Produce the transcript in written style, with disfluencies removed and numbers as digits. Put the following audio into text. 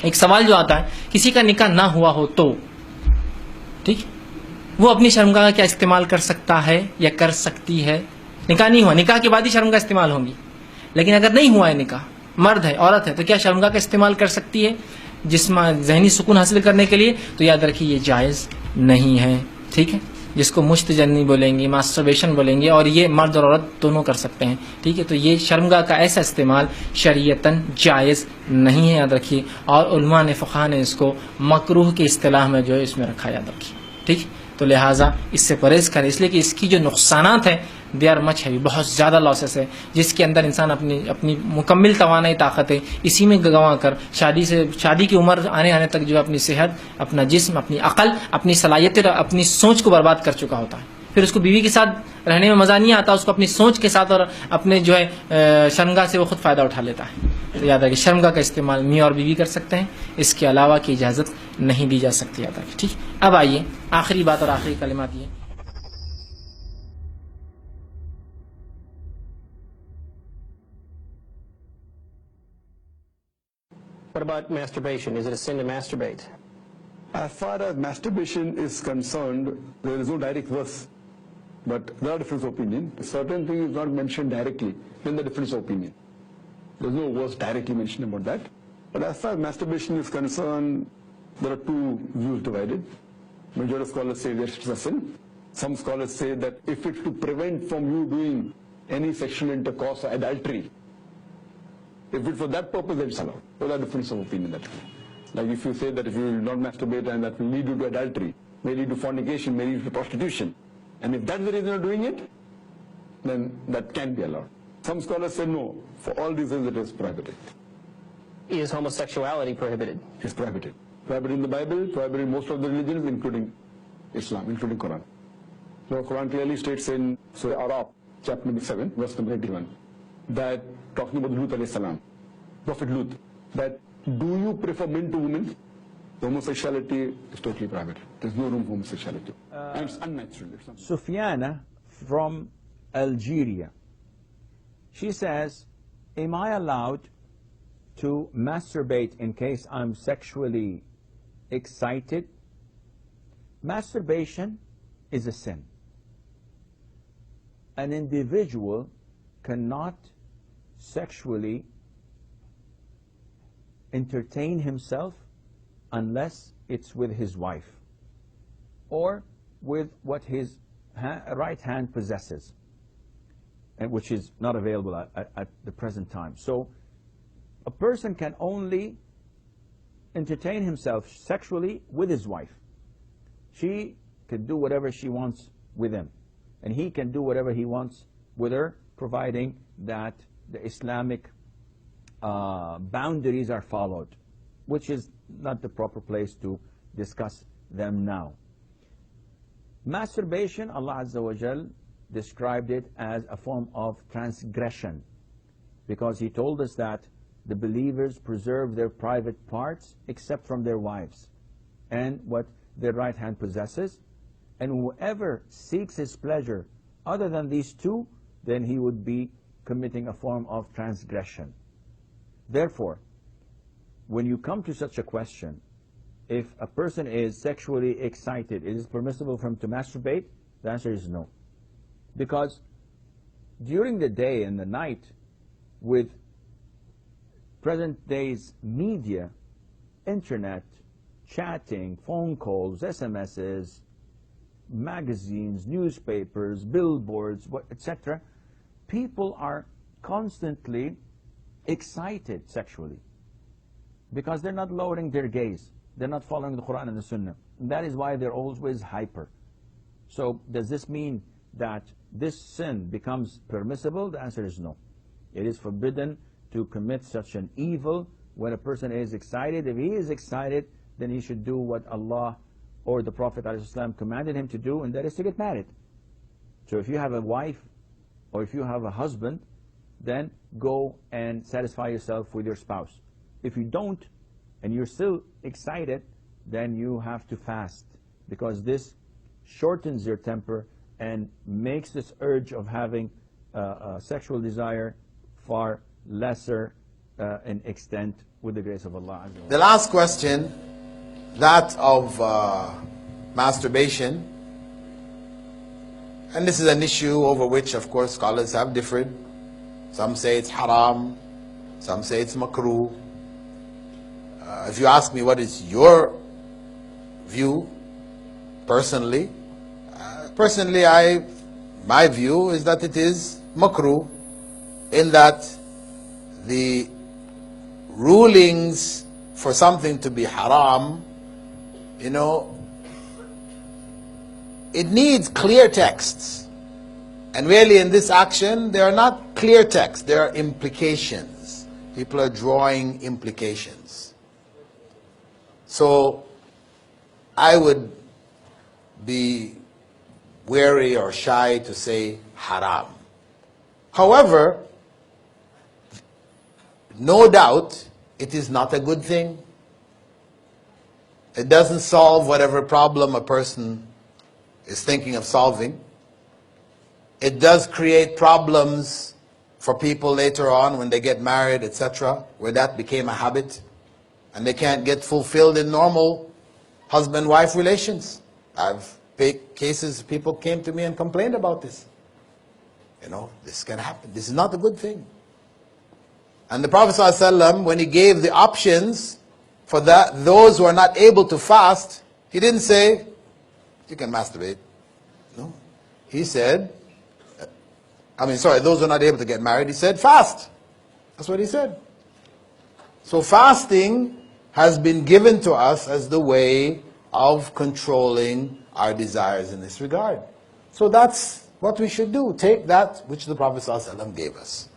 एक सवाल जो आता है, किसी का निकाह ना हुआ हो तो ठीक, वो अपनी शर्मगाह का क्या इस्तेमाल कर सकता है या कर सकती है? निकाह नहीं हुआ, निकाह के बाद ही शर्मगाह इस्तेमाल होंगी, लेकिन अगर नहीं हुआ है निकाह, मर्द है औरत है, तो क्या शर्मगाह का इस्तेमाल कर सकती है जिस्म जहनी सुकून हासिल करने के लिए? तो याद रखिए ये जायज़ नहीं है, ठीक है, जिसको मुश्तजनी बोलेंगे, मास्टरबेशन बोलेंगे, और ये मर्द और औरत दोनों कर सकते हैं, ठीक है। तो ये शर्मगाह का ऐसा इस्तेमाल शरीयतन जायज़ नहीं है, याद रखिए। और उलमा ने, फ़ुक़हा ने इसको मकरूह की इस्तिलाह में जो है इसमें रखा, याद रखिए, ठीक। तो लिहाजा इससे परहेज करें, इसलिए कि इसकी जो नुकसानात है दे आर मच है, बहुत ज़्यादा लॉसेस है, जिसके अंदर इंसान अपनी मुकम्मिल तवानाई ताकत है इसी में गंवा कर शादी की उम्र आने तक जो है अपनी सेहत, अपना जिस्म, अपनी अकल, अपनी सलाहियत, अपनी सोच को बर्बाद कर चुका होता है। फिर उसको बीवी के साथ रहने में मज़ा नहीं आता, उसको अपनी सोच के साथ और अपने जो है शर्मगाह से वो खुद फ़ायदा उठा लेता है। तो याद रखिए शर्मगाह का इस्तेमाल मियाँ और बीवी कर सकते हैं, इसके अलावा की इजाज़त नहीं दी जा सकती, याद रखिए, ठीक। अब आइए आखिरी बात और आखिरी कलिमात ये, What about masturbation? Is it a sin to masturbate? As far as masturbation is concerned, there is no direct verse, but there are different opinions. Certain thing is not mentioned directly, then the difference of opinion. There is no verse directly mentioned about that. But as far as masturbation is concerned, there are two views divided. Majority of scholars say that it's a sin. Some scholars say that if it's to prevent from you doing any sexual intercourse or adultery, if it's for that purpose, then it's allowed. So there are difference of opinion that way. Like if you say that if you will not masturbate and that will lead you to adultery, may lead to fornication, may lead to prostitution, and if that's the reason you're doing it, then that can be allowed. Some scholars say no, for all reasons it is prohibited. Is homosexuality prohibited? It's prohibited. Prohibited in the Bible, prohibited in most of the religions, including Islam, including Quran. So Quran clearly states in Surah Araf, chapter number 7, verse number 81, that talking about Lut alayhi salam, Prophet Lut, that do you prefer men to women? Homosexuality is totally prohibited. There's no room for homosexuality. And it's unnatural. Sufyana from Algeria, she says, am I allowed to masturbate in case I'm sexually excited? Masturbation is a sin. An individual cannot sexually entertain himself unless it's with his wife or with what his right hand possesses, and which is not available at the present time. So a person can only entertain himself sexually with his wife. She can do whatever she wants with him, and he can do whatever he wants with her, providing that the Islamic boundaries are followed, which is not the proper place to discuss them now. Masturbation, Allah Azza wa Jal described it as a form of transgression, because He told us that the believers preserve their private parts except from their wives and what their right hand possesses, and whoever seeks his pleasure other than these two, then he would be committing a form of transgression. Therefore, when you come to such a question, if a person is sexually excited, is it permissible for him to masturbate? The answer is no. Because during the day and the night, with present day's media, internet, chatting, phone calls, SMSs, magazines, newspapers, billboards, etc., people are constantly excited sexually because they're not lowering their gaze. They're not following the Quran and the Sunnah. And that is why they're always hyper. So does this mean that this sin becomes permissible? The answer is no. It is forbidden to commit such an evil when a person is excited. If he is excited, then he should do what Allah or the Prophet ﷺ commanded him to do, and that is to get married. So if you have a wife or if you have a husband, then go and satisfy yourself with your spouse. If you don't, and you're still excited, then you have to fast, because this shortens your temper and makes this urge of having a sexual desire far lesser in extent with the grace of Allah Azza wa The last question, that of masturbation, and this is an issue over which, of course, scholars have differed. Some say it's haram, some say it's makruh. If you ask me what is your view, personally, my view is that it is makruh, in that the rulings for something to be haram, it needs clear texts. And really in this action, there are not clear texts, there are implications. People are drawing implications. So I would be wary or shy to say haram. However, no doubt it is not a good thing. It doesn't solve whatever problem a person is thinking of solving. It does create problems for people later on when they get married, etc., where that became a habit and they can't get fulfilled in normal husband-wife relations. I've cases, people came to me and complained about this. This can happen. This is not a good thing. And the Prophet ﷺ, when he gave the options for those who are not able to fast, he didn't say, you can masturbate. No. He said, those who are not able to get married, he said, fast. That's what he said. So fasting has been given to us as the way of controlling our desires in this regard. So that's what we should do. Take that which the Prophet ﷺ gave us.